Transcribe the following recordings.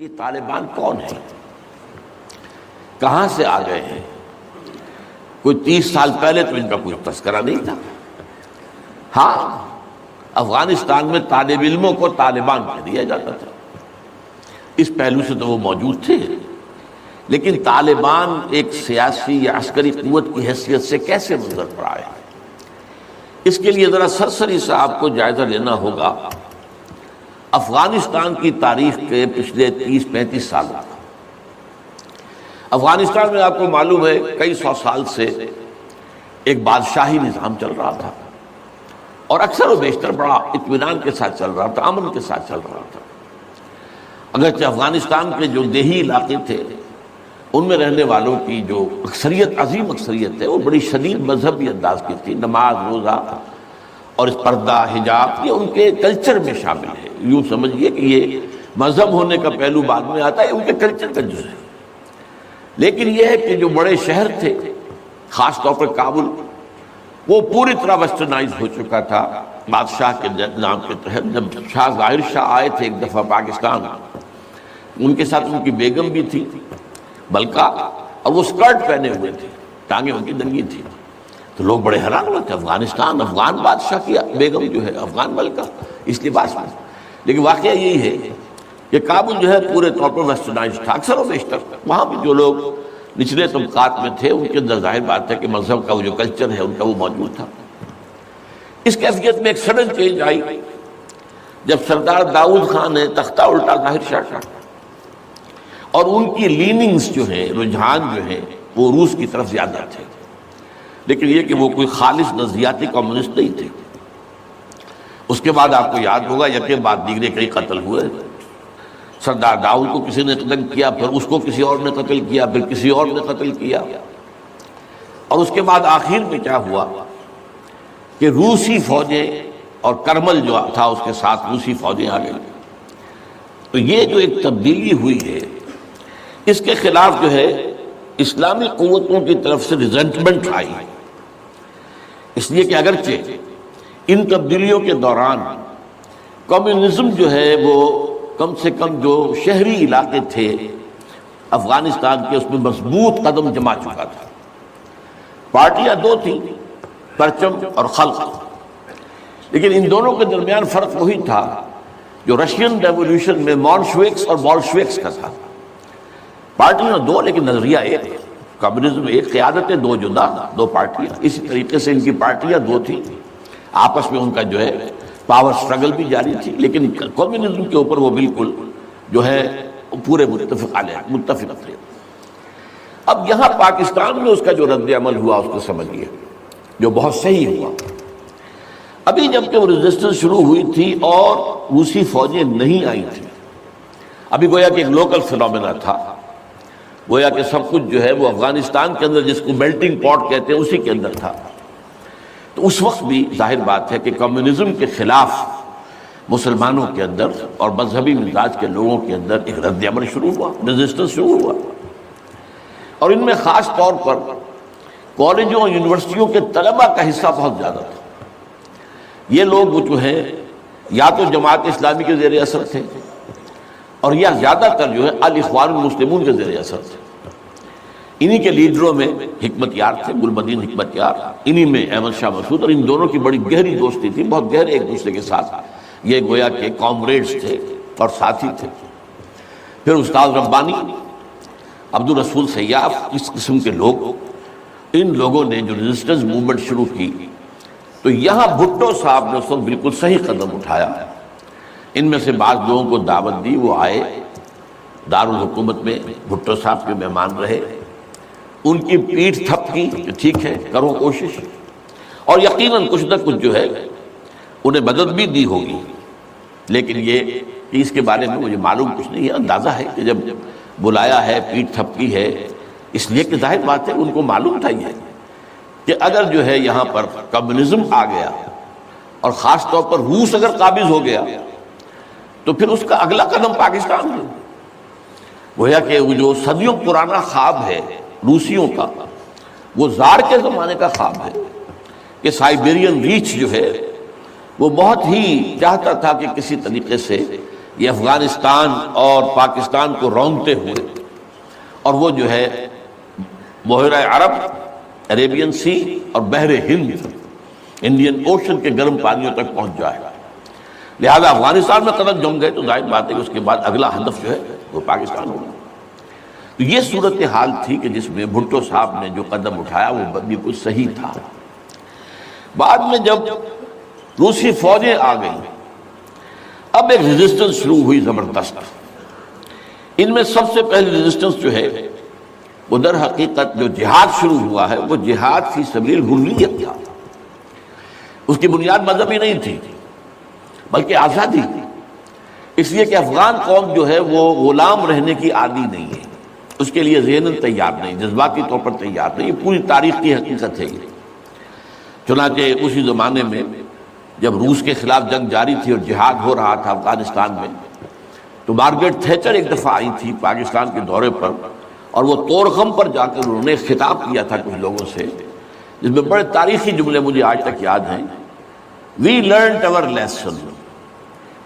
یہ طالبان کون ہے، کہاں سے آ گئے ہیں؟ کوئی 30 سال پہلے تو ان کا کوئی تذکرہ نہیں تھا۔ ہاں، افغانستان میں طالب علموں کو طالبان کہہ دیا جاتا تھا، اس پہلو سے تو وہ موجود تھے، لیکن طالبان ایک سیاسی یا عسکری قوت کی حیثیت سے کیسے منظر پر آئے، اس کے لیے ذرا سرسری سے آپ کو جائزہ لینا ہوگا افغانستان کی تاریخ کے پچھلے 30-35 سالوں کا۔ افغانستان میں آپ کو معلوم ہے کئی سو سال سے ایک بادشاہی نظام چل رہا تھا، اور اکثر و بیشتر بڑا اطمینان کے ساتھ چل رہا تھا، امن کے ساتھ چل رہا تھا۔ اگرچہ افغانستان کے جو دیہی علاقے تھے ان میں رہنے والوں کی جو اکثریت، عظیم اکثریت ہے، وہ بڑی شدید مذہبی انداز کی تھی، نماز روزہ اور اس پردہ حجاب یہ ان کے کلچر میں شامل ہے۔ یوں سمجھیے کہ یہ مذہب ہونے کا پہلو بعد میں آتا ہے، ان کے کلچر کا جز ہے۔ لیکن یہ ہے کہ جو بڑے شہر تھے، خاص طور پر کابل، وہ پوری طرح ویسٹرنائز ہو چکا تھا بادشاہ کے نام کے تحت۔ جب شاہ ظاہر شاہ آئے تھے ایک دفعہ پاکستان، ان کے ساتھ ان کی بیگم بھی تھی بلکہ، اور وہ سکرٹ پہنے ہوئے تھے، ٹانگیں ان کی ننگی تھی، تو لوگ بڑے حیران ہوئے تھے، افغانستان، افغان بادشاہ کی بیگم جو ہے افغان ملکہ، اس لباس میں۔ لیکن واقعہ یہی ہے کہ کابل جو ہے پورے طور پر ویسٹرنائز تھا، اکثر و بیشتر وہاں بھی جو لوگ نچلے طبقات میں تھے ان کے اندر ظاہر بات ہے کہ مذہب کا وہ جو کلچر ہے ان کا وہ موجود تھا۔ اس کیفیت میں ایک سڈن چینج آئی جب سردار داؤد خان نے تختہ الٹا ظاہر شاہ کا، اور ان کی لیننگز جو ہیں، رجحان جو ہیں، وہ روس کی طرف زیادہ تھے، لیکن یہ کہ وہ کوئی خالص نظریاتی کمیونسٹ نہیں تھے۔ اس کے بعد آپ کو یاد ہوگا یکے بعد دیگرے کئی قتل ہوئے۔ سردار داؤد کو کسی نے قتل کیا، پھر اس کو کسی اور نے قتل کیا، پھر کسی اور نے قتل کیا، اور اس کے بعد آخر میں کیا ہوا کہ روسی فوجیں اور کرمل جو تھا اس کے ساتھ روسی فوجیں آ گئی۔ تو یہ جو ایک تبدیلی ہوئی ہے، اس کے خلاف جو ہے اسلامی قوتوں کی طرف سے ریزنٹمنٹ آئی، اس لیے کہ اگرچہ ان تبدیلیوں کے دوران کمیونزم جو ہے وہ کم سے کم جو شہری علاقے تھے افغانستان کے، اس میں مضبوط قدم جما چکا تھا۔ پارٹیاں دو تھیں، پرچم اور خلق، لیکن ان دونوں کے درمیان فرق وہی تھا جو رشین ریولوشن میں مونشوکس اور بولشوکس کا تھا۔ پارٹیاں دو لیکن نظریہ ایک، کمیونزم ایک، قیادتیں دو جدا، دو پارٹیاں۔ اسی طریقے سے ان کی پارٹیاں دو تھیں، آپس میں ان کا جو ہے پاور سٹرگل بھی جاری تھی، لیکن کمیونزم کے اوپر وہ بالکل جو ہے پورے متفق تھے۔ اب یہاں پاکستان میں اس کا جو رد عمل ہوا اس کو سمجھیے، جو بہت صحیح ہوا۔ ابھی جب کہ وہ ریزسٹنس شروع ہوئی تھی اور روسی فوجیں نہیں آئی تھیں، ابھی گویا کہ ایک لوکل فینومینا تھا، گویا کہ سب کچھ جو ہے وہ افغانستان کے اندر، جس کو میلٹنگ پاٹ کہتے ہیں، اسی کے اندر تھا۔ تو اس وقت بھی ظاہر بات ہے کہ کمیونزم کے خلاف مسلمانوں کے اندر اور مذہبی مزاج کے لوگوں کے اندر ایک رد عمل شروع ہوا، ریزسٹنس شروع ہوا، اور ان میں خاص طور پر کالجوں اور یونیورسٹیوں کے طلباء کا حصہ بہت زیادہ تھا۔ یہ لوگ جو ہیں یا تو جماعت اسلامی کے زیر اثر تھے، اور یا زیادہ تر جو ہے الاخوان المسلمون کے زیر اثر تھے۔ انہی کے لیڈروں میں حکمت یار تھے، گل مدین حکمت یار، انہی میں احمد شاہ مسعود، اور ان دونوں کی بڑی گہری دوستی تھی، بہت گہرے ایک دوسرے کے ساتھ یہ گویا کہ کامریڈز تھے اور ساتھی تھے۔ پھر استاد ربانی، عبدالرسول سیاف، اس قسم کے لوگ، ان لوگوں نے جو ریزسٹنس موومنٹ شروع کی، تو یہاں بھٹو صاحب نے اس وقت بالکل صحیح قدم اٹھایا۔ ان میں سے بعض لوگوں کو دعوت دی، وہ آئے دارالحکومت میں، بھٹو صاحب کے مہمان رہے، ان کی پیٹھ تھپ کی کہ ٹھیک ہے کرو کوشش، اور یقیناً کچھ نہ کچھ جو ہے انہیں مدد بھی دی ہوگی، لیکن یہ کہ اس کے بارے میں مجھے معلوم کچھ نہیں ہے۔ اندازہ ہے کہ جب بلایا ہے، پیٹھ تھپکی ہے، اس لیے کہ ظاہر بات ہے ان کو معلوم تھا یہ کہ اگر جو ہے یہاں پر کمیونزم آ گیا اور خاص طور پر روس اگر قابض ہو گیا تو پھر اس کا اگلا قدم پاکستان ہے۔ گویا کہ وہ جو صدیوں پرانا خواب ہے روسیوں کا، وہ زار کے زمانے کا خواب ہے کہ سائبیرین ریچ جو ہے وہ بہت ہی چاہتا تھا کہ کسی طریقے سے یہ افغانستان اور پاکستان کو رونگتے ہوئے، اور وہ جو ہے بحیرہ عرب، عربین سی اور بحر ہند، انڈین اوشن کے گرم پانیوں تک پہنچ جائے. لہذا افغانستان میں قدم جم گئے تو ظاہر بات ہے کہ اس کے بعد اگلا ہدف جو ہے وہ پاکستان ہوگا. تو یہ صورتحال تھی کہ جس میں بھٹو صاحب نے جو قدم اٹھایا وہ بالکل صحیح تھا. بعد میں جب روسی فوجیں آ گئیں، اب ایک ریزسٹنس شروع ہوئی زبردست. ان میں سب سے پہلی ریزسٹنس جو ہے وہ در حقیقت جو جہاد شروع ہوا ہے وہ جہاد فی سبیل الحریت تھا. اس کی بنیاد مذہبی نہیں تھی بلکہ آزادی تھی. اس لیے کہ افغان قوم جو ہے وہ غلام رہنے کی عادی نہیں ہے، اس کے لیے ذہناً تیار نہیں، جذباتی طور پر تیار نہیں. یہ پوری تاریخ کی حقیقت ہے. یہ چنانچہ اسی زمانے میں جب روس کے خلاف جنگ جاری تھی اور جہاد ہو رہا تھا افغانستان میں، تو مارگریٹ تھیچر ایک دفعہ آئی تھی پاکستان کے دورے پر، اور وہ طورخم پر جا کر انہوں نے خطاب کیا تھا کچھ لوگوں سے، جس میں بڑے تاریخی جملے مجھے آج تک یاد ہیں. We learned our lesson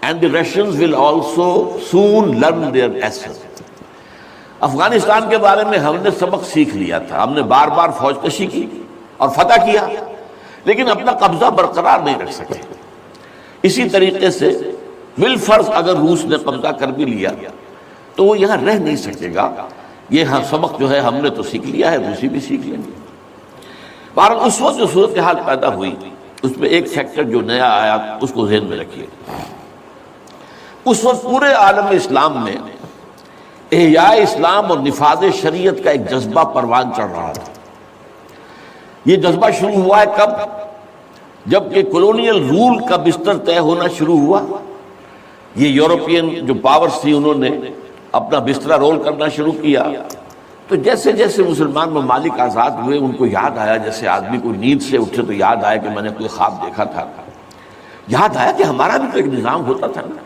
and the Russians will also soon learn their lesson. Afghanistan کے بارے میں ہم نے سبق سیکھ لیا تھا. ہم نے بار بار فوج کشی کی اور فتح کیا، لیکن اپنا قبضہ برقرار نہیں رکھ سکے. اسی طریقے سے بالفرض اگر روس نے قبضہ کر بھی لیا تو وہ یہاں رہ نہیں سکے گا. یہ سبق جو ہے ہم نے تو سیکھ لیا ہے، روسی بھی سیکھ لیں گے. بہرحال اس وقت جو صورتحال پیدا ہوئی اس میں ایک فیکٹر جو نیا آیا اس کو ذہن میں رکھیے. اس وقت پورے عالم اسلام میں احیاء اسلام اور نفاذ شریعت کا ایک جذبہ پروان چڑھ رہا تھا. یہ جذبہ شروع ہوا ہے کب؟ جب کہ کولونیل رول کا بستر طے ہونا شروع ہوا. یہ یورپین جو پاورز تھی انہوں نے اپنا بستر رول کرنا شروع کیا. تو جیسے جیسے مسلمان ممالک آزاد ہوئے ان کو یاد آیا، جیسے آدمی کوئی نیند سے اٹھے تو یاد آیا کہ میں نے کوئی خواب دیکھا تھا، یاد آیا کہ ہمارا بھی تو ایک نظام ہوتا تھا نا.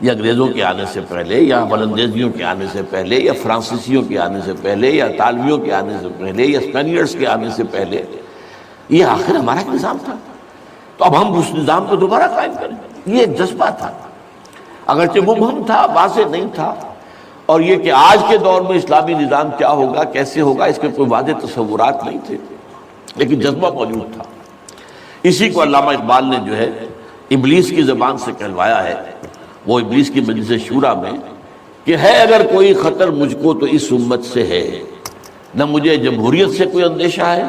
یہ انگریزوں کے آنے سے پہلے یا بلندیزیوں کے آنے سے پہلے یا فرانسیسیوں کے آنے سے پہلے یا اطالویوں کے آنے سے پہلے یا اسپینیئرز کے آنے سے پہلے یہ آخر ہمارا ایک نظام تھا. تو اب ہم اس نظام کو دوبارہ قائم کریں. یہ ایک جذبہ تھا، اگرچہ مبہم تھا، واضح نہیں تھا. اور یہ کہ آج کے دور میں اسلامی نظام کیا ہوگا، کیسے ہوگا، اس کے کوئی واضح تصورات نہیں تھے، لیکن جذبہ موجود تھا. اسی کو علامہ اقبال نے جو ہے ابلیس کی زبان سے کہلوایا ہے، وہ ابلیس کی مجلس شورا میں، کہ ہے اگر کوئی خطر مجھ کو تو اس امت سے ہے، نہ مجھے جمہوریت سے کوئی اندیشہ ہے.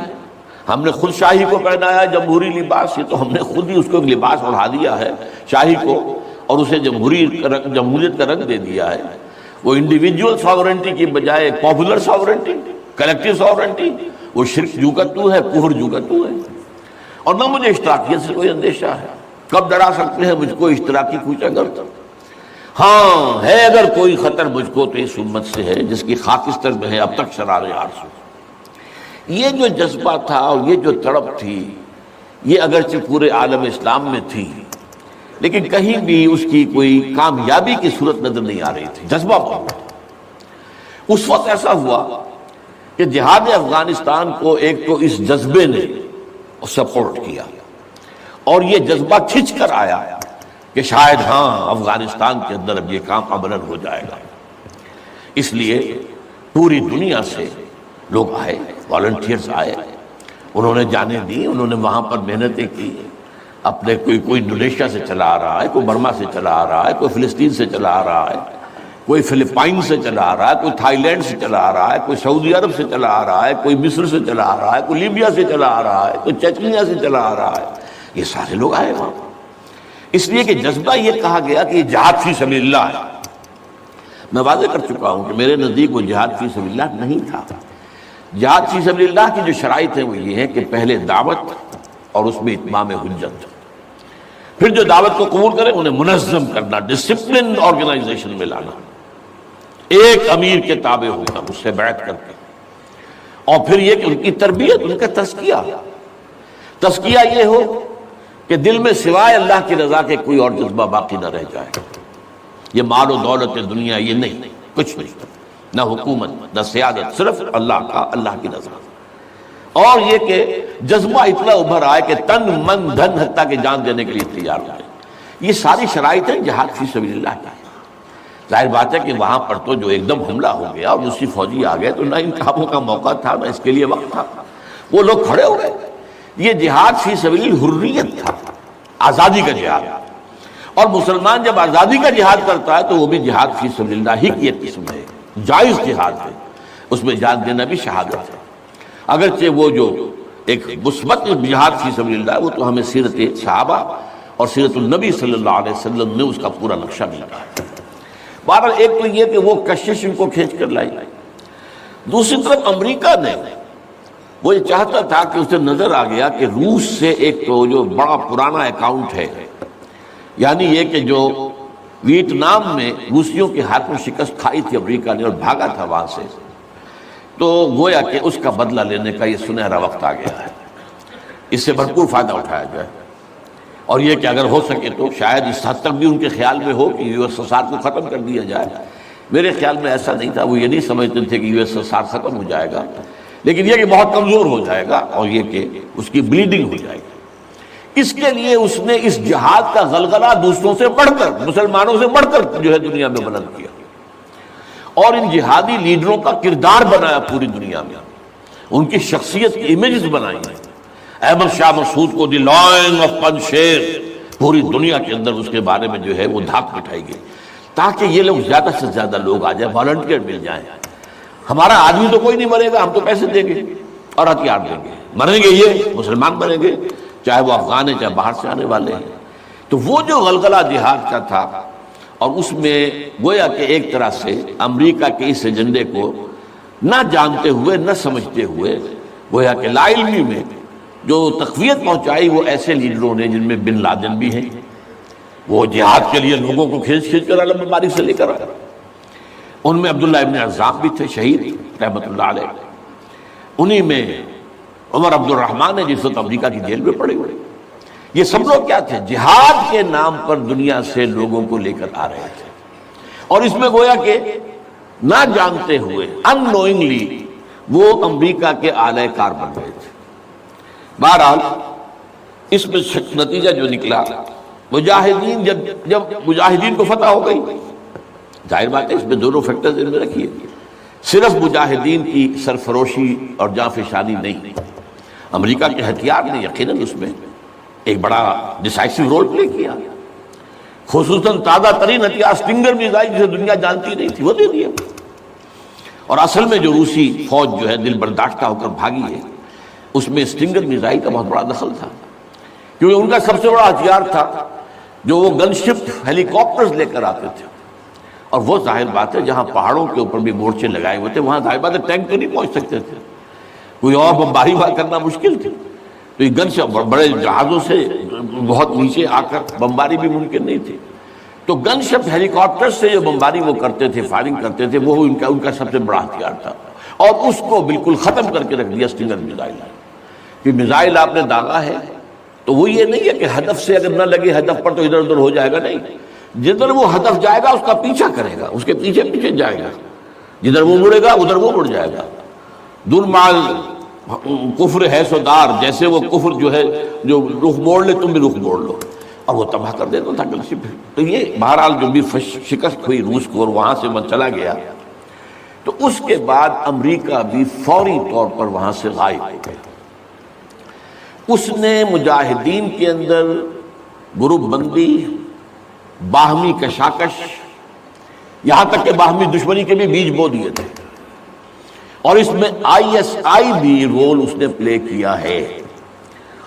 ہم نے خود شاہی کو پہنایا جمہوری لباس، یہ تو ہم نے خود ہی اس کو ایک لباس اڑا دیا ہے شاہی کو، اور اسے جمہوریت کا رنگ دے دیا ہے. وہ انڈیویجول ساورنٹی کی بجائے پاپولر ساورنٹی، کلیکٹیو ساورنٹی، وہ شرک جو کا تو ہے، کفر جو کا تو ہے. اور نہ مجھے اشتراکیت سے کوئی اندیشہ ہے. کب ڈرا سکتے ہیں مجھ کو اشتراکی کوچہ گر؟ ہاں ہے اگر کوئی خطر مجھ کو تو اس امت سے ہے جس کی خاکستر میں ہے اب تک شرار آرزو. یہ جو جذبہ تھا اور یہ جو تڑپ تھی، یہ اگرچہ پورے عالم اسلام میں تھی، لیکن کہیں بھی اس کی کوئی کامیابی کی صورت نظر نہیں آ رہی تھی. جذبہ بہت. اس وقت ایسا ہوا کہ جہاد افغانستان کو ایک تو اس جذبے نے سپورٹ کیا، اور یہ جذبہ کھنچ کر آیا کہ شاید ہاں افغانستان کے اندر اب یہ کام عملاً ہو جائے گا. اس لیے پوری دنیا سے لوگ آئے، والنٹیئرز آئے، انہوں نے جانیں دی، انہوں نے وہاں پر محنتیں کی. اپنے کوئی انڈونیشیا سے چلا آ رہا ہے، کوئی برما سے چلا آ رہا ہے، کوئی فلسطین سے چلا آ رہا ہے، کوئی فلپائن سے چلا آ رہا ہے، کوئی تھائی لینڈ سے چلا آ رہا ہے، کوئی سعودی عرب سے چلا آ رہا ہے، کوئی مصر سے چلا آ رہا ہے، کوئی لیبیا سے چلا آ رہا ہے، کوئی چچنیا سے چلا آ رہا ہے. یہ سارے لوگ آئے وہاں، اس لیے کہ جذبہ یہ کہا گیا کہ یہ جہاد فی سبیل اللہ ہے. میں واضح کر چکا ہوں کہ میرے نزدیک وہ جہاد فی سبیل اللہ نہیں تھا. جہاد فی سبیل اللہ کی جو شرائط ہیں وہ یہ ہے کہ پہلے دعوت اور اس میں اتمام حجت، پھر جو دعوت کو قبول کرے انہیں منظم کرنا، ڈسپلن آرگنائزیشن میں لانا، ایک امیر کے تابع ہونا اس سے بیعت کر کے، اور پھر یہ کہ ان کی تربیت، ان کا تزکیہ یہ ہو کہ دل میں سوائے اللہ کی رضا کے کوئی اور جذبہ باقی نہ رہ جائے. یہ مال و دولت دنیا یہ نہیں، کچھ نہیں، نہ حکومت نہ سیادت، صرف اللہ کی رضا. اور یہ کہ جذبہ اتنا ابھر آئے کہ تن من دھن حتیٰ کہ جان دینے کے لیے تیار ہو جائے. یہ ساری شرائط ہیں جہاد فی سبیل اللہ کی. ظاہر بات ہے کہ وہاں پر تو جو ایک دم حملہ ہو گیا اور دوسری فوجی آ گئے تو نہ ان کاموں کا موقع تھا نہ اس کے لیے وقت تھا، وہ لوگ کھڑے ہو گئے۔ یہ جہاد فی سبیل الحریت تھا، آزادی کا جہاد، اور مسلمان جب آزادی کا جہاد کرتا ہے تو وہ بھی جہاد فی سبیل اللہ ہی کی ایک قسم ہے، جائز جہاد ہے، اس میں جان دینا بھی شہادت ہے، اگرچہ وہ جو ایک مثبت جہاد فی سبیل اللہ وہ تو ہمیں سیرت صحابہ اور سیرت النبی صلی اللہ علیہ وسلم نے اس کا پورا نقشہ ملا ہے۔ بہرحال ایک تو یہ کہ وہ کشش ان کو کھینچ کر لائی، دوسری طرف امریکہ نے وہ یہ چاہتا تھا کہ اسے نظر آ گیا کہ روس سے ایک تو جو بڑا پرانا اکاؤنٹ ہے، یعنی یہ کہ جو ویتنام میں روسیوں کے ہاتھوں شکست کھائی تھی امریکہ نے اور بھاگا تھا وہاں سے، تو گویا کہ اس کا بدلہ لینے کا یہ سنہرا وقت آ گیا ہے، اس سے بھرپور فائدہ اٹھایا جائے، اور یہ کہ اگر ہو سکے تو شاید اس حد تک بھی ان کے خیال میں ہو کہ یو ایس ایس آر کو ختم کر دیا جائے۔ میرے خیال میں ایسا نہیں تھا، وہ یہ نہیں سمجھتے تھے کہ یو ایس ایس آر ختم ہو جائے گا، لیکن یہ کہ بہت کمزور ہو جائے گا اور یہ کہ اس کی بلیڈنگ ہو جائے گی۔ اس کے لیے اس نے اس جہاد کا غلغلہ دوسروں سے بڑھ کر، مسلمانوں سے بڑھ کر جو ہے دنیا میں بلند کیا، اور ان جہادی لیڈروں کا کردار بنایا پوری دنیا میں، ان کی شخصیت کی امیجز بنائی ہیں۔ احمد شاہ مسعود کو دی لائن آف پنشیر پوری دنیا کے اندر اس کے بارے میں جو ہے وہ دھاک بٹھائی گئی، تاکہ یہ لوگ زیادہ سے زیادہ لوگ آ جائیں، والنٹیئر مل جائیں۔ ہمارا آدمی تو کوئی نہیں مرے گا، ہم تو پیسے دیں گے اور ہتھیار دیں گے، مریں گے یہ مسلمان مریں گے، چاہے وہ افغان ہیں چاہے باہر سے آنے والے ہیں۔ تو وہ جو غلغلہ جہاد کا تھا، اور اس میں گویا کہ ایک طرح سے امریکہ کے اس ایجنڈے کو نہ جانتے ہوئے نہ سمجھتے ہوئے گویا کہ لا علمی میں جو تقویت پہنچائی وہ ایسے لیڈروں نے جن میں بن لادن بھی ہیں، وہ جہاد کے لیے لوگوں کو کھینچ کھینچ کر علم باری سے لے کر آئے، ان میں عبداللہ ابن عزام بھی تھے شہید رحمۃ اللہ علیہ، انہی میں عمر عبد الرحمن ہے جس وقت امریکہ کی جیل میں پڑے ہوئے۔ یہ سب لوگ کیا تھے؟ جہاد کے نام پر دنیا سے لوگوں کو لے کر آ رہے تھے، اور اس میں گویا کہ نہ جانتے ہوئے ان نوئنگلی وہ امریکہ کے اعلی کار بن گئے تھے۔ بہرحال اس میں نتیجہ جو نکلا، مجاہدین جب مجاہدین کو فتح ہو گئی، ظاہر بات ہے اس میں دونوں فیکٹرز ان میں رکھیے، صرف مجاہدین کی سرفروشی اور جاں فشانی نہیں، امریکہ کے ہتھیار نے یقیناً اس میں ایک بڑا ڈیسائسو رول پلے کیا، خصوصاً تازہ ترین ہتھیار اسٹنگر میزائل جسے دنیا جانتی نہیں تھی وہ دے دیا، اور اصل میں جو روسی فوج جو ہے دل برداشتہ ہو کر بھاگی ہے اس میں اسٹنگر میزائل کا بہت بڑا دخل تھا، کیونکہ ان کا سب سے بڑا ہتھیار تھا جو وہ گن شپ ہیلی کاپٹرز لے کر آتے تھے، اور وہ ظاہر بات ہے جہاں پہاڑوں کے اوپر بھی مورچے لگائے ہوئے تھے وہاں ظاہر بات ہے ٹینک تو نہیں پہنچ سکتے تھے، کوئی اور بمباری وہاں کرنا مشکل تھی، تو یہ گن شپ بڑے جہازوں سے بہت نیچے آ کر بمباری بھی ممکن نہیں تھی، تو گن شپ ہیلی کاپٹر سے جو بمباری وہ کرتے تھے، فائرنگ کرتے تھے، وہ ان کا سب سے بڑا ہتھیار تھا، اور اس کو بالکل ختم کر کے رکھ دیا اسٹنگر میزائل، کہ میزائل آپ نے داغا ہے تو وہ یہ نہیں ہے کہ ہدف سے اگر نہ لگے ہدف پر تو ادھر ادھر ہو جائے گا، نہیں، جدھر وہ ہدف جائے گا اس کا پیچھا کرے گا، اس کے پیچھے پیچھے جائے گا، جدھر وہ مڑے گا ادھر وہ مڑ جائے گا، دور کفر ہے سودار، جیسے وہ کفر جو ہے جو رخ موڑ لے تم بھی رخ موڑ لو، اور وہ تباہ کر دیتا تھا گن شپ۔ تو یہ بہرحال جو بھی شکست ہوئی روس کو اور وہاں سے وہ چلا گیا، تو اس کے بعد امریکہ بھی فوری طور پر وہاں سے غائب ہو گیا۔ اس نے مجاہدین کے اندر گروپ بندی، باہمی کشاکش، یہاں تک کہ باہمی دشمنی کے بھی بیج بو دیے تھے، اور اس میں آئی ایس آئی بھی رول اس نے پلے کیا ہے۔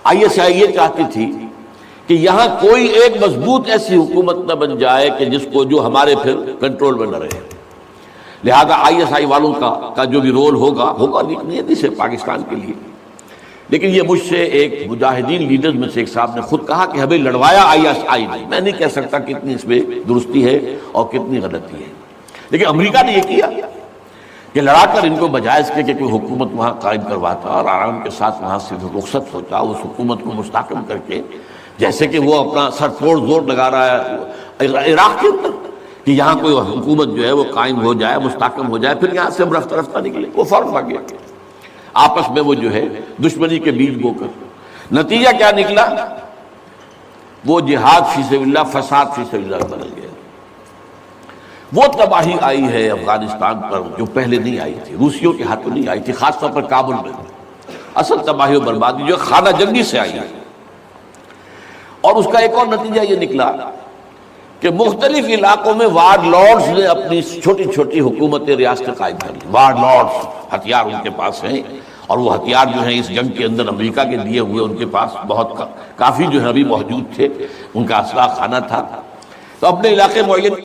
آئی ایس آئی یہ چاہتی تھی کہ یہاں کوئی ایک مضبوط ایسی حکومت نہ بن جائے کہ جس کو جو ہمارے پھر کنٹرول میں نہ رہے، لہذا آئی ایس آئی والوں کا جو بھی رول ہوگا نیتی سے پاکستان کے لیے، لیکن یہ مجھ سے ایک مجاہدین لیڈرز میں سے ایک صاحب نے خود کہا کہ ہمیں لڑوایا آئی ایس آئی نے، میں نہیں کہہ سکتا کتنی اس میں درستی ہے اور کتنی غلطی ہے، لیکن امریکہ نے یہ کیا کہ لڑا کر ان کو بجائے اس کے کہ کوئی حکومت وہاں قائم کرواتا اور آرام کے ساتھ وہاں سے رخصت ہوتا، اس حکومت کو مستحکم کر کے، جیسے کہ وہ اپنا سر توڑ زور لگا رہا ہے عراق کے اندر کہ یہاں کوئی حکومت جو ہے وہ قائم ہو جائے، مستحکم ہو جائے، پھر یہاں سے ہم رفتہ رفتہ نکلے، وہ فوراً بھاگے آپس میں وہ جو ہے دشمنی کے بیج بو کر۔ نتیجہ کیا نکلا؟ وہ جہاد فی سبیل اللہ فساد فی سبیل اللہ بدل گیا۔ وہ تباہی آئی ہے افغانستان پر جو پہلے نہیں آئی تھی، روسیوں کے ہاتھوں نہیں آئی تھی، خاص طور پر کابل میں اصل تباہی و بربادی جو خانہ جنگی سے آئی ہے۔ اور اس کا ایک اور نتیجہ یہ نکلا کہ مختلف علاقوں میں وار لارڈز نے اپنی چھوٹی چھوٹی حکومتیں ریاستیں قائم کر لی۔ وار لارڈز، ہتھیار ان کے پاس ہیں، اور وہ ہتھیار جو ہیں اس جنگ کے اندر امریکہ کے دیے ہوئے ان کے پاس بہت کافی جو ہے ابھی موجود تھے، ان کا اسلحہ خانہ تھا، تو اپنے علاقے معین